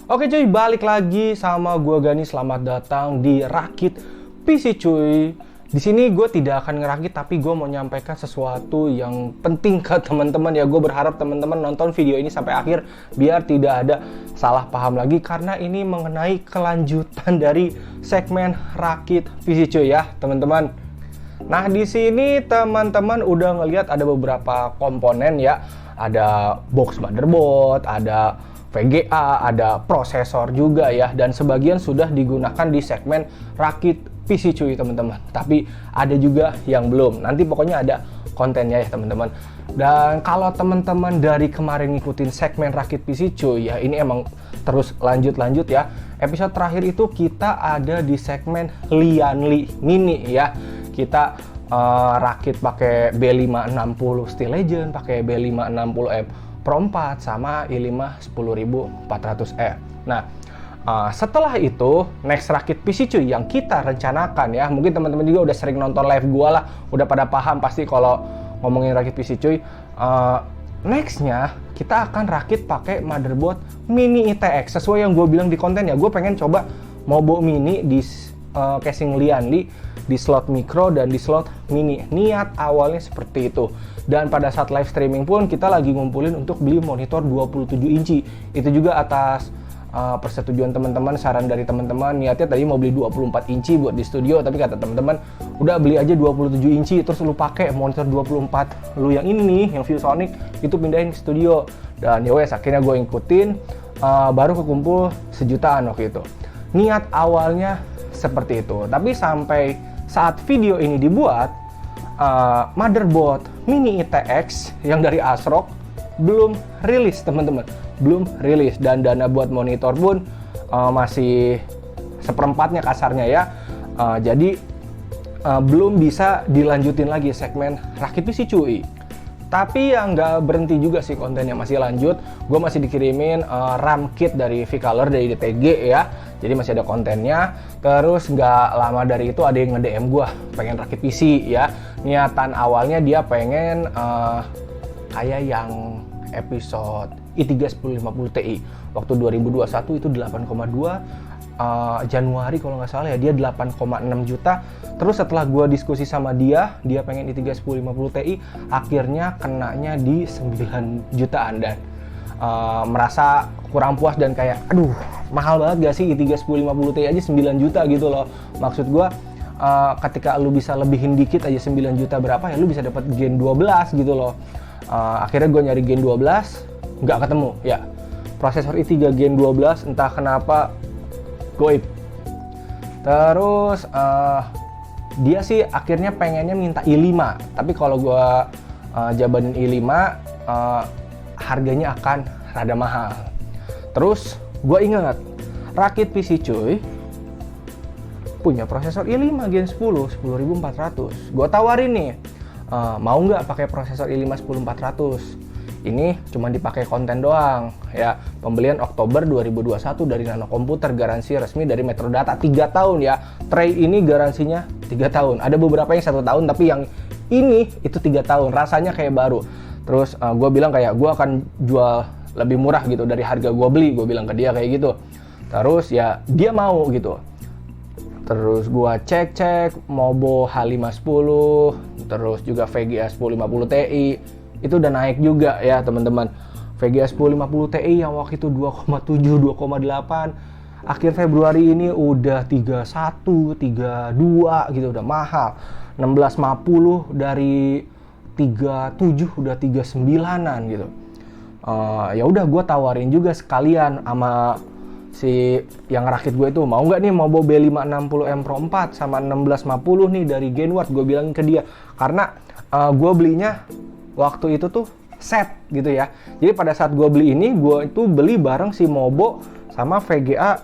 Oke cuy, balik lagi sama gua Gani. Selamat datang di Rakit PC cuy. Di sini gue tidak akan ngerakit, tapi gue mau nyampaikan sesuatu yang penting ke teman-teman ya. Gue berharap teman-teman nonton video ini sampai akhir biar tidak ada salah paham lagi, karena ini mengenai kelanjutan dari segmen Rakit PC cuy ya, teman-teman. Nah, di sini teman-teman udah ngelihat ada beberapa komponen ya. Ada box motherboard, ada VGA, ada prosesor juga ya, dan sebagian sudah digunakan di segmen Rakit PC cuy teman-teman. Tapi ada juga yang belum. Nanti pokoknya ada kontennya ya teman-teman. Dan kalau teman-teman dari kemarin ngikutin segmen Rakit PC cuy ya, ini emang terus lanjut ya. Episode terakhir itu kita ada di segmen Lianli Mini ya. Kita rakit pakai B560 Steel Legend, pakai B560M Pro 4 sama i5 10400R. Nah, setelah itu next Rakit PC cuy yang kita rencanakan ya, mungkin teman-teman juga udah sering nonton live gua lah, udah pada paham pasti kalau ngomongin Rakit PC cuy. Nextnya kita akan rakit pakai motherboard mini ITX sesuai yang gue bilang di konten ya. Gue pengen coba Mobo mini di casing Lianli, di slot micro dan di slot mini. Niat awalnya seperti itu. Dan pada saat live streaming pun kita lagi ngumpulin untuk beli monitor 27 inci. Itu juga atas persetujuan teman-teman, saran dari teman-teman. Niatnya tadi mau beli 24 inci buat di studio, tapi kata teman-teman udah beli aja 27 inci terus lu pakai monitor 24 lu yang ini nih, yang ViewSonic itu pindahin ke studio. Dan ya wes akhirnya gue ngikutin, baru kekumpul sejutaan waktu itu. Niat awalnya seperti itu, tapi sampai saat video ini dibuat, motherboard mini ITX yang dari ASRock belum rilis teman-teman, belum rilis. Dan dana buat monitor pun masih seperempatnya kasarnya ya. Jadi belum bisa dilanjutin lagi segmen Rakit PC cuy. Tapi yang nggak berhenti juga sih kontennya, masih lanjut. Gue masih dikirimin RAM kit dari V-Color dari DTG ya. Jadi masih ada kontennya. Terus nggak lama dari itu ada yang nge-DM gue pengen Rakit PC ya. Niatan awalnya dia pengen kayak yang episode i3 1050 Ti waktu 2021 itu 8,2 Januari kalau nggak salah ya, dia 8,6 juta. Terus setelah gue diskusi sama dia pengen i3 1050 Ti, akhirnya kenanya di 9 jutaan dan merasa kurang puas dan kayak aduh mahal banget gak sih i3 1050 Ti aja 9 juta gitu loh. Maksud gue ketika lu bisa lebihin dikit aja 9 juta berapa ya, lu bisa dapat Gen 12 gitu loh. Akhirnya gue nyari Gen 12 nggak ketemu ya, prosesor i3 Gen 12 entah kenapa goib. Terus dia sih akhirnya pengennya minta i5, tapi kalau gue jabanin i5 harganya akan rada mahal. Terus gue ingat Rakit PC cuy punya prosesor i5 Gen 10 10400. Gue tawarin nih, mau nggak pakai prosesor i5 10400? Ini cuma dipakai konten doang ya. Pembelian Oktober 2021 dari Nano Komputer, garansi resmi dari Metrodata 3 tahun ya. Tray ini garansinya 3 tahun. Ada beberapa yang 1 tahun, tapi yang ini itu 3 tahun. Rasanya kayak baru. Terus gue bilang kayak gue akan jual lebih murah gitu dari harga gue beli. Gue bilang ke dia kayak gitu. Terus ya dia mau gitu. Terus gue cek Mobo H510, terus juga VGA 1050 Ti itu udah naik juga ya teman-teman. VGA 1050 Ti yang waktu itu 2,7, 2,8 akhir Februari ini udah 31, 32 gitu, udah mahal. 1650 dari 37 udah 39-an gitu. Ya udah gue tawarin juga sekalian sama si yang rakit gue itu, mau nggak nih Mobo B560M Pro 4 sama 1650 nih dari Genward. Gue bilang ke dia karena gue belinya waktu itu tuh set gitu ya. Jadi pada saat gue beli ini, gue itu beli bareng si Mobo sama VGA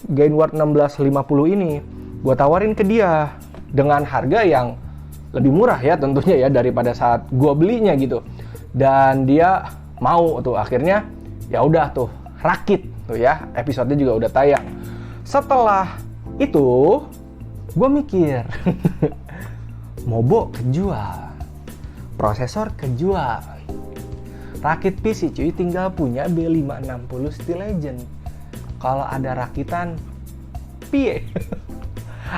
Genward 1650 ini. Gue tawarin ke dia dengan harga yang lebih murah ya tentunya ya daripada saat gue belinya gitu. Dan dia mau tuh, akhirnya ya udah tuh rakit tuh ya, episodenya juga udah tayang. Setelah itu gue mikir Mobo kejual, prosesor kejual, Rakit PC cuy tinggal punya B560 Steel Legend. kalau ada rakitan piye.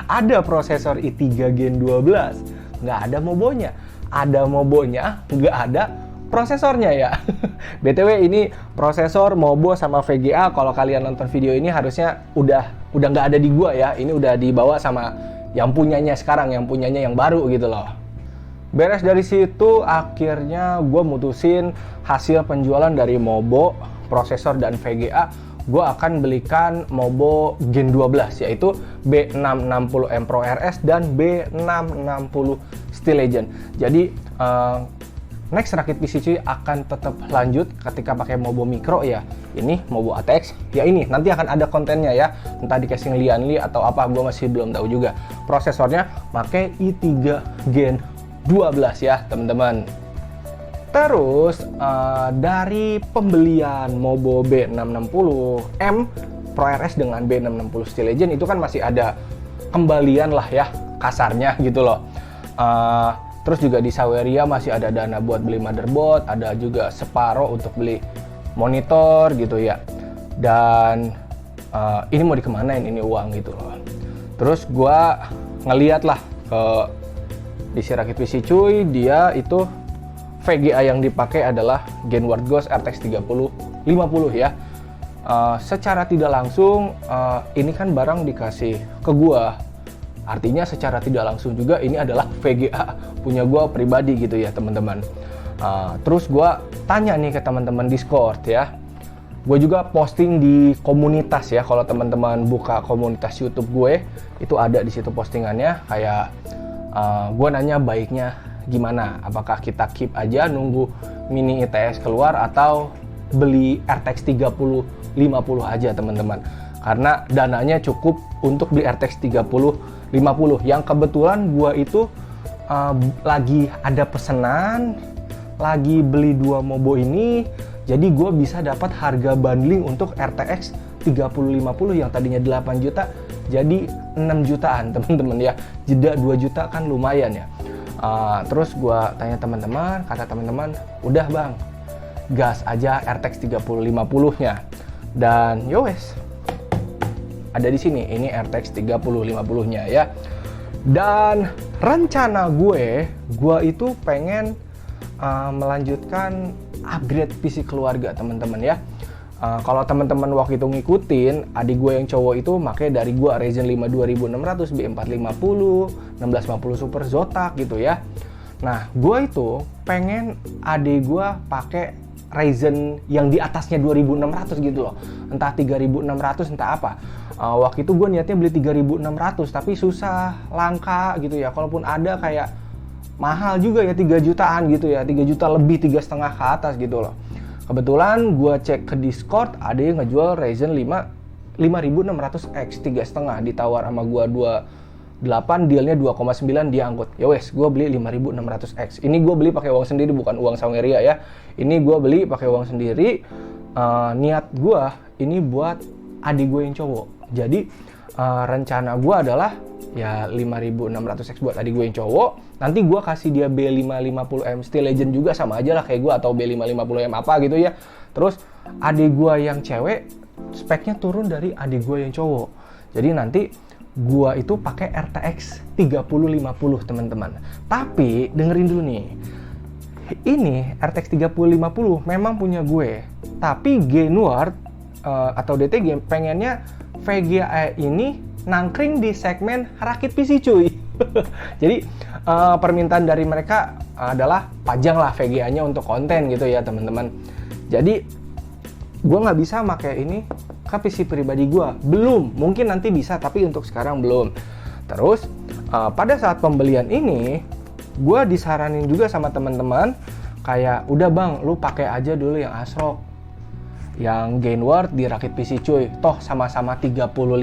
Ada prosesor i3 Gen 12, nggak ada mobonya. Ada mobonya, nggak ada prosesornya ya. BTW ini prosesor, mobo, sama VGA. Kalau kalian nonton video ini harusnya udah nggak ada di gua ya. Ini udah dibawa sama yang punyanya sekarang, yang punyanya yang baru gitu loh. Beres dari situ, akhirnya gue mutusin hasil penjualan dari mobo, prosesor, dan VGA, gue akan belikan mobo Gen 12, yaitu B660M Pro RS dan B660 Steel Legend. Jadi next Rakit PC cuy akan tetap lanjut ketika pakai mobo micro ya. Ini mobo ATX ya, ini nanti akan ada kontennya ya, entah di casing Lianli atau apa, gue masih belum tahu juga. Prosesornya pakai i3 Gen 12 ya teman-teman. Terus dari pembelian mobo B660M Pro RS dengan B660 Steel Legend itu kan masih ada kembalian lah ya kasarnya gitu loh. Terus juga di Saweria masih ada dana buat beli motherboard, ada juga separoh untuk beli monitor gitu ya. Dan ini mau dikemanain ini uang gitu loh. Terus gua ngeliat lah ke di si Rakit PC cuy, dia itu VGA yang dipakai adalah Genward Ghost RTX 3050 ya. Secara tidak langsung ini kan barang dikasih ke gua, artinya secara tidak langsung juga ini adalah VGA punya gua pribadi gitu ya teman-teman. Terus gua tanya nih ke teman-teman Discord ya. Gue juga posting di komunitas ya. Kalau teman-teman buka komunitas YouTube gue, itu ada di situ postingannya. Kayak gue nanya baiknya gimana? Apakah kita keep aja nunggu mini ITS keluar atau beli RTX 3050 aja teman-teman? Karena dananya cukup untuk beli RTX 3050 yang kebetulan gue itu lagi ada pesanan, lagi beli 2 mobo ini, jadi gue bisa dapat harga bundling untuk RTX 3050 yang tadinya 8 juta jadi 6 jutaan teman-teman ya. Jeda 2 juta kan lumayan ya. Terus gue tanya teman-teman, kata teman-teman, udah bang, gas aja RTX 3050 nya. Dan yowes, ada di sini, ini RTX 3050 nya ya. Dan rencana gue itu pengen melanjutkan upgrade PC keluarga teman-teman ya. Kalau teman-teman waktu itu ngikutin, adik gue yang cowok itu pakai dari gue Ryzen 5 2600, B450, 1650 Super Zotac gitu ya. Nah, gue itu pengen adik gue pakai Ryzen yang di atasnya 2600 gitu loh. Entah 3600, entah apa. Waktu itu gue niatnya beli 3600, tapi susah, langka gitu ya. Kalaupun ada kayak mahal juga ya, 3 jutaan gitu ya, 3 juta lebih, 3,5 ke atas gitu loh. Kebetulan gue cek ke Discord, ada yang ngejual Ryzen 5 5600X 3,5, ditawar sama gue 28, dealnya 2,9 dia angkut. Ya wes, gue beli 5600X. Ini gue beli pakai uang sendiri, bukan uang Saweria ya. Ini gue beli pakai uang sendiri. Niat gue ini buat adik gue yang cowok. Jadi rencana gue adalah ya 5600X buat adik gue yang cowok. Nanti gue kasih dia B550M Steel Legend juga, sama aja lah kayak gue, atau B550M apa gitu ya. Terus adik gue yang cewek speknya turun dari adik gue yang cowok. Jadi nanti gue itu pakai RTX 3050 teman-teman. Tapi dengerin dulu nih, ini RTX 3050 memang punya gue, tapi Genward atau DTG pengennya VGA ini nangkring di segmen Rakit PC cuy. Jadi permintaan dari mereka adalah pajang lah VGA-nya untuk konten gitu ya teman-teman. Jadi gue nggak bisa pakai ini ke PC pribadi gue, belum. Mungkin nanti bisa, tapi untuk sekarang belum. Terus pada saat pembelian ini, gue disaranin juga sama teman-teman kayak, udah bang, lu pakai aja dulu yang ASRock, yang Genward di Rakit PC cuy. Toh sama-sama 3050,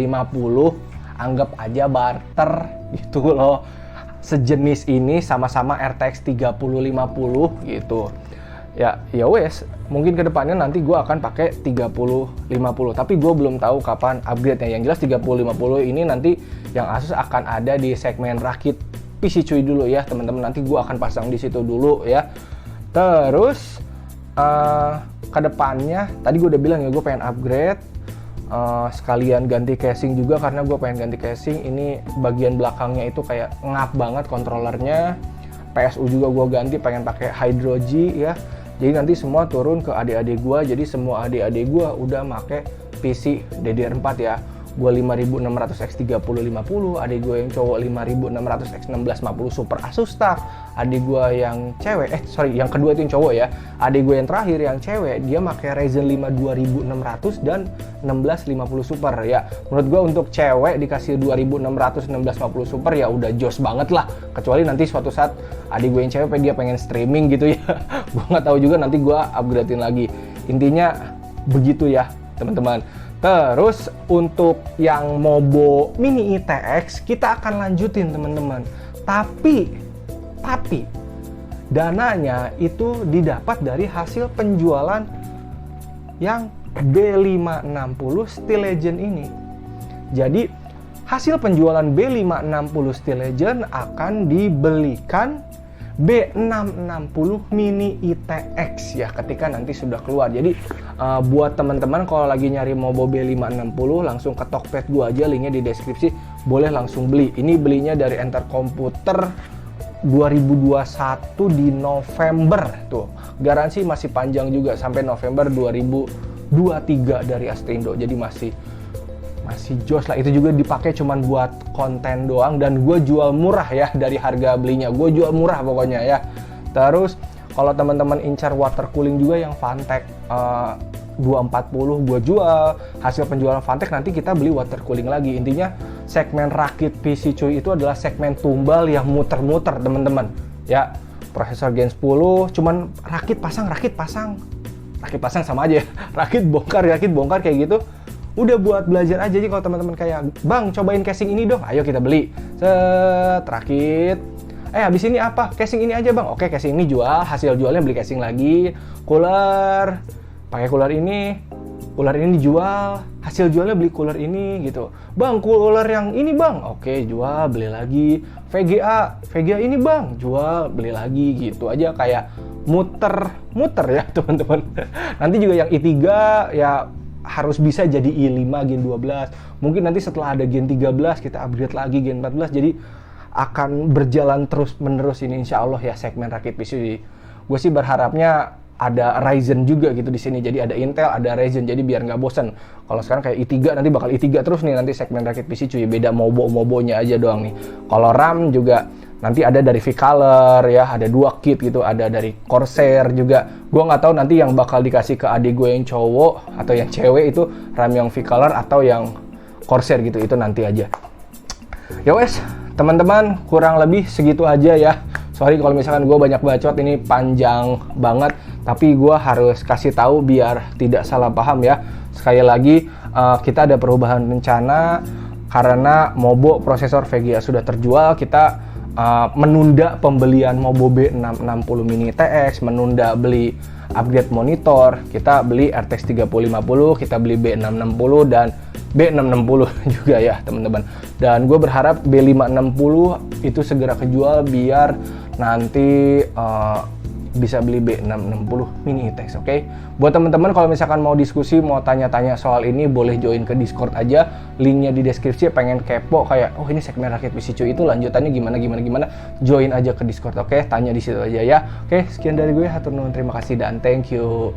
anggap aja barter gitu loh. Sejenis ini sama-sama RTX 3050 gitu. Ya wes, mungkin kedepannya nanti gue akan pakai 3050, tapi gue belum tahu kapan upgrade-nya. Yang jelas 3050 ini nanti yang Asus akan ada di segmen Rakit PC cuy dulu ya teman-teman. Nanti gue akan pasang di situ dulu ya. Terus kedepannya tadi gue udah bilang ya, gue pengen upgrade. sekalian ganti casing juga karena gue pengen ganti casing. Ini bagian belakangnya itu kayak ngap banget kontrolernya. PSU juga gue ganti, pengen pakai Hydro G ya. Jadi nanti semua turun ke adik-adik gue. Jadi semua adik-adik gue udah make PC DDR4 ya. Gue 5600X3050, adik gue yang cowok 5600X1650 Super Asus TUF. Adik gue yang cewek, yang kedua itu yang cowok ya. Adik gue yang terakhir yang cewek, dia pakai Ryzen 5 2600 dan 1650 Super ya. Menurut gue untuk cewek dikasih 2600 1650 Super ya udah jos banget lah. Kecuali nanti suatu saat adik gue yang cewek dia pengen streaming gitu ya. Gue nggak tahu juga, nanti gue upgradein lagi. Intinya begitu ya teman-teman. Terus untuk yang Mobo Mini ITX kita akan lanjutin teman-teman. Tapi dananya itu didapat dari hasil penjualan yang B560 Steel Legend ini. Jadi hasil penjualan B560 Steel Legend akan dibelikan B660 Mini ITX ya ketika nanti sudah keluar. Jadi buat teman-teman kalau lagi nyari Mobo B560 langsung ke Tokped gua aja, linknya di deskripsi, boleh langsung beli. Ini belinya dari Enter Komputer 2021 di November tuh. Garansi masih panjang juga sampai November 2023 dari Astrindo. Jadi masih jos lah. Itu juga dipakai cuman buat konten doang dan gue jual murah ya dari harga belinya. Gue jual murah pokoknya ya. Terus kalau teman-teman incar water cooling juga yang Phanteks 240 gue jual. Hasil penjualan Phanteks nanti kita beli water cooling lagi. Intinya segmen rakit PC cuy itu adalah segmen tumbal yang muter-muter teman-teman ya. Prosesor Gen 10 cuman rakit pasang sama aja ya. Rakit bongkar kayak gitu. Udah buat belajar aja. Jadi kalau teman-teman kayak, "Bang, cobain casing ini dong." Ayo kita beli. Rakit. Habis ini apa? Casing ini aja, Bang. Oke, casing ini jual. Hasil jualnya beli casing lagi. Cooler. Pakai cooler ini dijual. Hasil jualnya beli cooler ini gitu. "Bang, cooler yang ini, Bang." Oke, jual, beli lagi. VGA ini, Bang. Jual, beli lagi gitu aja kayak muter ya, teman-teman. Nanti juga yang i3 ya harus bisa jadi i5 Gen 12. Mungkin nanti setelah ada Gen 13 kita upgrade lagi Gen 14. Jadi akan berjalan terus menerus ini insya Allah ya segmen rakit PC. Gue sih berharapnya ada Ryzen juga gitu di sini. Jadi ada Intel, ada Ryzen. Jadi biar nggak bosen. Kalau sekarang kayak i3 nanti bakal i3 terus nih nanti segmen rakit PC cuy. Beda mobonya aja doang nih. Kalau RAM juga nanti ada dari V-Color ya, ada 2 kit gitu, ada dari Corsair juga. Gue nggak tahu nanti yang bakal dikasih ke adik gue yang cowok atau yang cewek itu RAM yang V-Color atau yang Corsair gitu, itu nanti aja. Ya wes, teman-teman kurang lebih segitu aja ya. Sorry kalau misalkan gue banyak bacot, ini panjang banget, tapi gue harus kasih tahu biar tidak salah paham ya. Sekali lagi kita ada perubahan rencana karena Mobo prosesor VGA sudah terjual. Kita menunda pembelian Mobo B660 Mini ITX, menunda beli upgrade monitor, kita beli RTX 3050, kita beli B660 dan B660 juga ya teman-teman. Dan gue berharap B560 itu segera kejual biar nanti bisa beli B660 Mini ITX, oke? Buat teman-teman kalau misalkan mau diskusi, mau tanya-tanya soal ini, boleh join ke Discord aja. Linknya di deskripsi. Pengen kepo kayak, oh ini segmen rakit PC cuy itu lanjutannya gimana, join aja ke Discord, oke? Tanya di situ aja ya. Oke, sekian dari gue, hatur nuhun, terima kasih dan thank you.